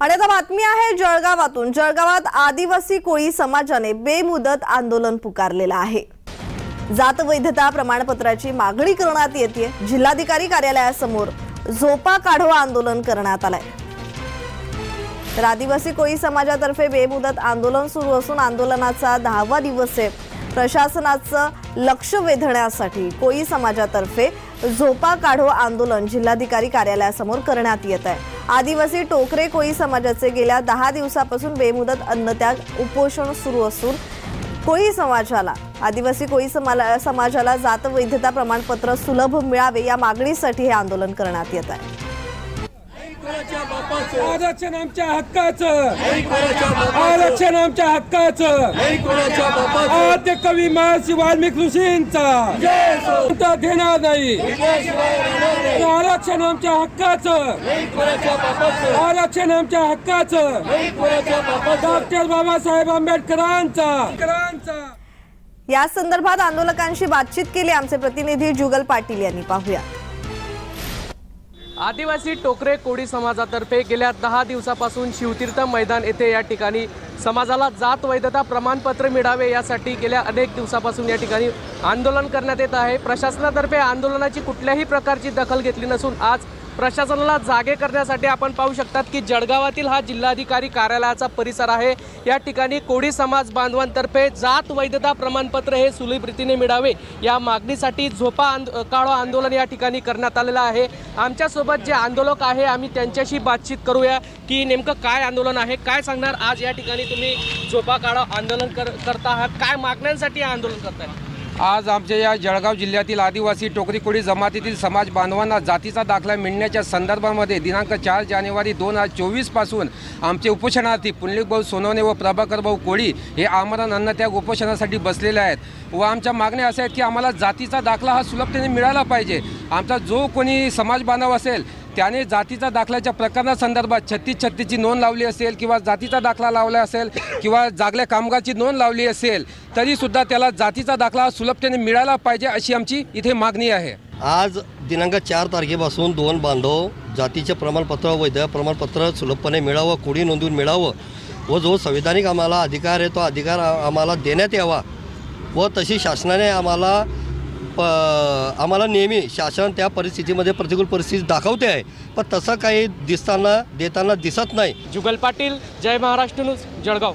आणि आता बातमी आहे जळगावातून। जळगावात आदिवासी कोळी समाजाने बेमुदत आंदोलन पुकारलेलं आहे। जात वैधता प्रमाणपत्राची मागणी करण्यात येते। जिल्हाधिकारी कार्यालयासमोर झोपा काढो आंदोलन करण्यात आलंय। तर आदिवासी कोळी समाजातर्फे बेमुदत आंदोलन सुरू असून आंदोलनाचा 10वा दिवस आहे। प्रशासनाचं लक्ष वेधण्यासाठी कोळी समाजातर्फे झोपा काढो आंदोलन जिल्हाधिकारी कार्यालयासमोर करण्यात येत आहे। आदिवासी टोकरे कोळी समाजाचे गेल्या 10 दिवसापासून बेमुदत अन्नत्याग उपोषण सुरू असून कोळी समाजाला आदिवासी कोळी समाजाला जात वैधता प्रमाणपत्र सुलभ मिळावे या मागणीसाठी हे आंदोलन करण्यात येत आहे। आरक्षण आमच्या हक्काचं, आरक्षण आमच्या हक्काचं, आद्य कवी महर्षी वाल्मिकी ऋषींचा घेणार नाही। आरक्षण आमच्या हक्काचं, आरक्षण आमच्या हक्काचं, डॉक्टर बाबासाहेब आंबेडकरांचा। या संदर्भात आंदोलकांशी बातचीत केली आमचे प्रतिनिधी जुगल पाटील यांनी। पाहूया। आदिवासी टोकरे कोळी समाजातर्फे गेल्या 10 दिवसापासून शिवतीर्थ मैदान येथे या ठिकाणी समाजाला जात वैधता प्रमाणपत्र मिळावे यासाठी गेल्या अनेक दिवसापासून या ठिकाणी आंदोलन करण्यात येत आहे। प्रशासनातर्फे आंदोलनाची कुठल्याही प्रकारची दखल घेतली नसून आज प्रशासनाला जागे करण्यासाठी आपण पाहू शकतात की जळगावातील हा जिल्हाधिकारी कार्यालयाचा परिसर आहे। या ठिकाणी कोळी समाज बांधवांतर्फे जात वैधता प्रमाणपत्र हे सुलभ रीतीने मिळावे या मागणीसाठी झोपा काढो आंदोलन या ठिकाणी करण्यात आलेलं आहे। आमच्यासोबत जे आंदोलक आहे आम्ही त्यांच्याशी बातचीत करूया की नेमकं काय आंदोलन आहे, काय सांगणार। आज या ठिकाणी तुम्ही झोपा काढो आंदोलन करता आहात, काय मागण्यांसाठी आंदोलन करताय? आज आमच्या या जळगाव जिल्ह्यातील आदिवासी टोकरी कोळी जमातीतील समाज बांधवांना जातीचा दाखला मिळण्याच्या संदर्भामध्ये दिनांक 4 जानेवारी 2024 पासून आमचे उपोषणार्थी पुंडलिक भाऊ सोनवणे व प्रभाकर भाऊ कोळी हे आमरण अन्नत्याग उपोषणासाठी बसलेले आहेत व आमच्या मागण्या अशा आहेत की आम्हाला जातीचा दाखला हा सुलभतेने मिळाला पाहिजे। आमचा जो कोणी समाज बांधव असेल त्याने जातीचा दाखल्याच्या प्रकरणासंदर्भात 3636ची नोंद लावली असेल किंवा जातीचा दाखला लावला असेल किंवा जागल्या कामगारची नोंद लावली असेल तरीसुद्धा त्याला जातीचा दाखला सुलभतेने मिळाला पाहिजे अशी आमची इथे मागणी आहे। आज दिनांक 4 तारखेपासून 2 बांधव जातीचे प्रमाणपत्र वैध प्रमाणपत्र सुलभपणे मिळावं, कोणी नोंदवून मिळावं व जो संविधानिक आम्हाला अधिकार आहे तो अधिकार आम्हाला देण्यात यावा व तशी शासनाने आम्हाला नेहमी शासन त्या परिस्थितीमध्ये प्रतिकूल परिस्थिती दाखवते आहे पण तसं काही देताना दिसत नाही। जुगल पाटील, जय महाराष्ट्र न्यूज, जळगाव।